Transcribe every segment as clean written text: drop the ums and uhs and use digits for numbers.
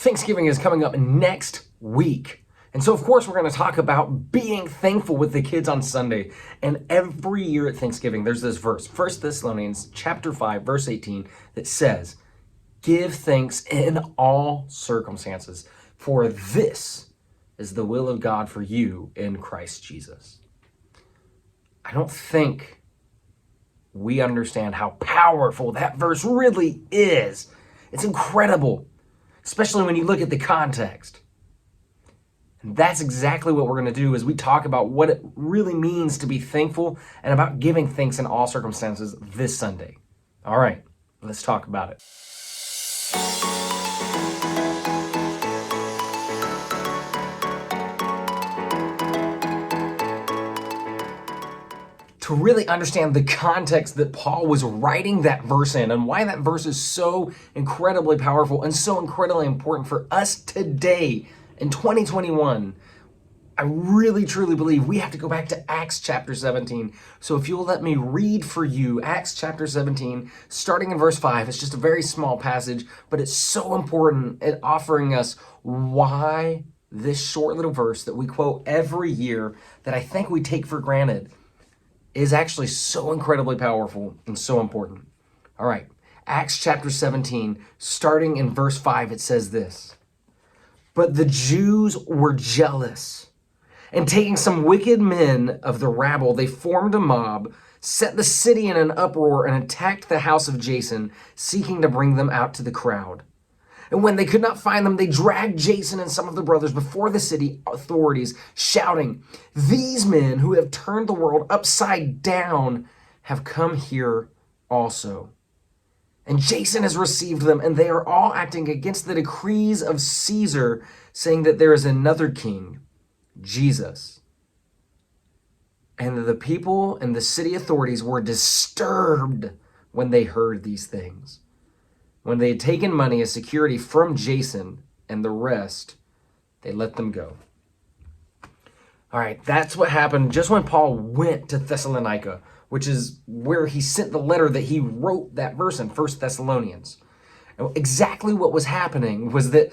Thanksgiving is coming up next week. And so, of course, we're going to talk about being thankful with the kids on Sunday. And every year at Thanksgiving, there's this verse, 1 Thessalonians chapter 5, verse 18, that says, "Give thanks in all circumstances, for this is the will of God for you in Christ Jesus." I don't think we understand how powerful that verse really is. It's incredible, especially when you look at the context. And that's exactly what we're going to do as we talk about what it really means to be thankful and about giving thanks in all circumstances this Sunday. All right, let's talk about it. To really understand the context that Paul was writing that verse in and why that verse is so incredibly powerful and so incredibly important for us today in 2021, I really truly believe we have to go back to Acts chapter 17. So if you'll let me read for you Acts chapter 17, starting in verse 5. It's just a very small passage, but it's so important at offering us why this short little verse that we quote every year that I think we take for granted is actually so incredibly powerful and so important. All right, Acts chapter 17, starting in verse 5, it says this: "But the Jews were jealous, and taking some wicked men of the rabble, they formed a mob, set the city in an uproar, and attacked the house of Jason, seeking to bring them out to the crowd. And when they could not find them, they dragged Jason and some of the brothers before the city authorities, shouting, 'These men who have turned the world upside down have come here also. And Jason has received them, and they are all acting against the decrees of Caesar, saying that there is another king, Jesus.' And the people and the city authorities were disturbed when they heard these things. When they had taken money as security from Jason and the rest, they let them go." All right, that's what happened just when Paul went to Thessalonica, which is where he sent the letter that he wrote that verse in, 1 Thessalonians. And exactly what was happening was that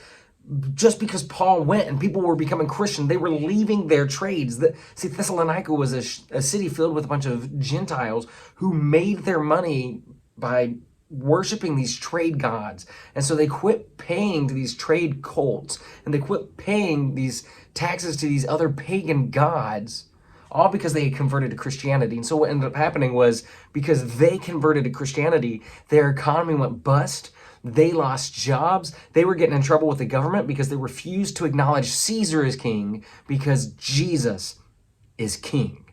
just because Paul went and people were becoming Christian, they were leaving their trades. See, Thessalonica was a city filled with a bunch of Gentiles who made their money by worshiping these trade gods. And so they quit paying to these trade cults, and they quit paying these taxes to these other pagan gods, all because they had converted to Christianity. And so what ended up happening was, because they converted to Christianity, their economy went bust. They lost jobs. They were getting in trouble with the government because they refused to acknowledge Caesar as king because Jesus is king.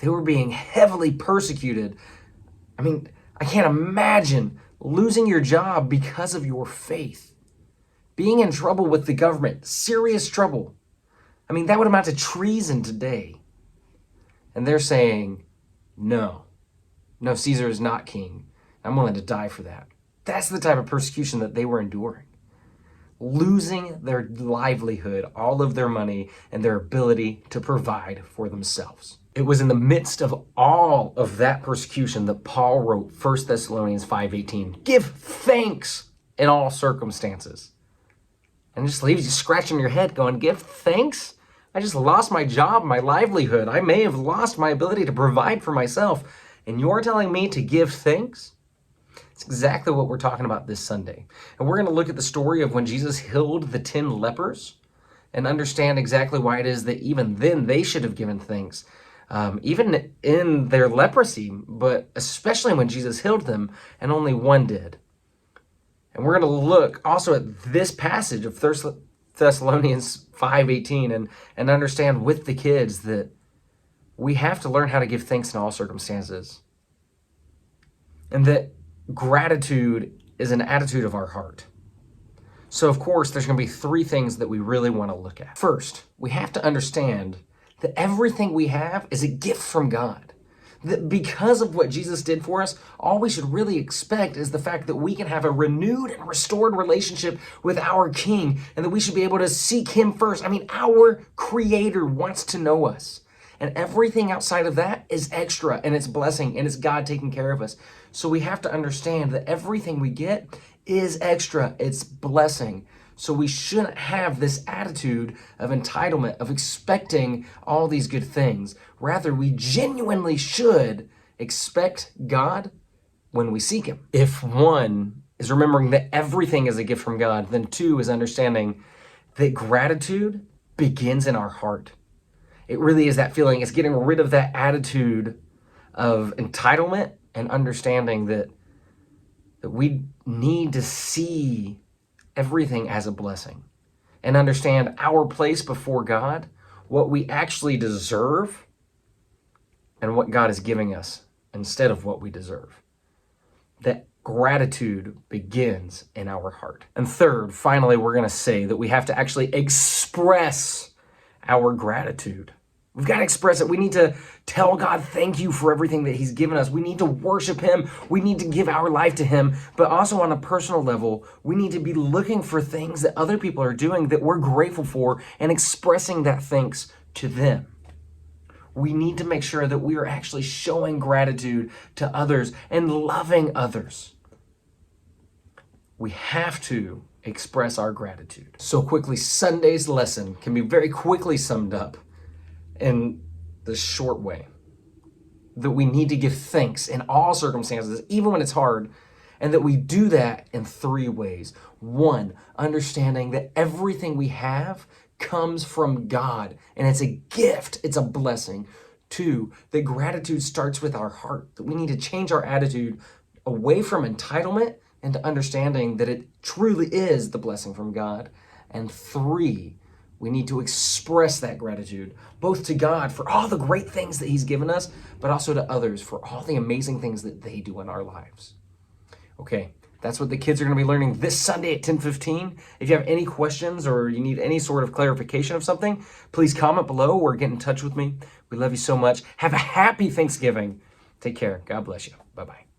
They were being heavily persecuted. I mean, I can't imagine losing your job because of your faith. Being in trouble with the government, serious trouble. I mean, that would amount to treason today. And they're saying, no, Caesar is not king. I'm willing to die for that. That's the type of persecution that they were enduring. Losing their livelihood, all of their money, and their ability to provide for themselves. It was in the midst of all of that persecution that Paul wrote 1 Thessalonians 5:18. "Give thanks in all circumstances." And it just leaves you scratching your head going, give thanks? I just lost my job, my livelihood. I may have lost my ability to provide for myself. And you're telling me to give thanks? It's exactly what we're talking about this Sunday. And we're going to look at the story of when Jesus healed the 10 lepers and understand exactly why it is that even then they should have given thanks. Even in their leprosy, but especially when Jesus healed them and only one did. And we're going to look also at this passage of Thessalonians 5:18 and understand with the kids that we have to learn how to give thanks in all circumstances. And that gratitude is an attitude of our heart. So of course, there's going to be 3 things that we really want to look at. First, we have to understand that everything we have is a gift from God. That because of what Jesus did for us, all we should really expect is the fact that we can have a renewed and restored relationship with our King, and that we should be able to seek Him first. I mean, our Creator wants to know us. And everything outside of that is extra, and it's blessing, and it's God taking care of us. So we have to understand that everything we get is extra, it's blessing. So we shouldn't have this attitude of entitlement, of expecting all these good things. Rather, we genuinely should expect God when we seek Him. If one is remembering that everything is a gift from God, then two is understanding that gratitude begins in our heart. It really is that feeling. It's getting rid of that attitude of entitlement and understanding that we need to see everything as a blessing and understand our place before God, what we actually deserve, and what God is giving us instead of what we deserve. That gratitude begins in our heart. And third, finally, we're going to say that we have to actually express our gratitude. We've got to express it. We need to tell God thank you for everything that He's given us. We need to worship Him. We need to give our life to Him. But also on a personal level, we need to be looking for things that other people are doing that we're grateful for and expressing that thanks to them. We need to make sure that we are actually showing gratitude to others and loving others. We have to express our gratitude. So quickly, Sunday's lesson can be very quickly summed up in the short way that we need to give thanks in all circumstances, even when it's hard, and that we do that in three ways. One, understanding that everything we have comes from God, and it's a gift, it's a blessing. Two, that gratitude starts with our heart, that we need to change our attitude away from entitlement and to understanding that it truly is the blessing from God. And three, we need to express that gratitude, both to God for all the great things that He's given us, but also to others for all the amazing things that they do in our lives. Okay, that's what the kids are going to be learning this Sunday at 10:15. If you have any questions or you need any sort of clarification of something, please comment below or get in touch with me. We love you so much. Have a happy Thanksgiving. Take care. God bless you. Bye-bye.